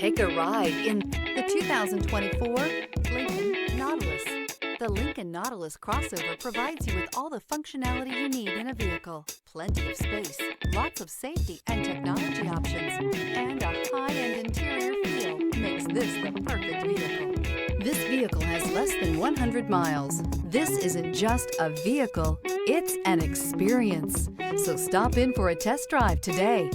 Take a ride in the 2024 Lincoln Nautilus. The Lincoln Nautilus crossover provides you with all the functionality you need in a vehicle. Plenty of space, lots of safety and technology options, and a high-end interior feel makes this the perfect vehicle. This vehicle has less than 100 miles. This isn't just a vehicle, it's an experience. So stop in for a test drive today.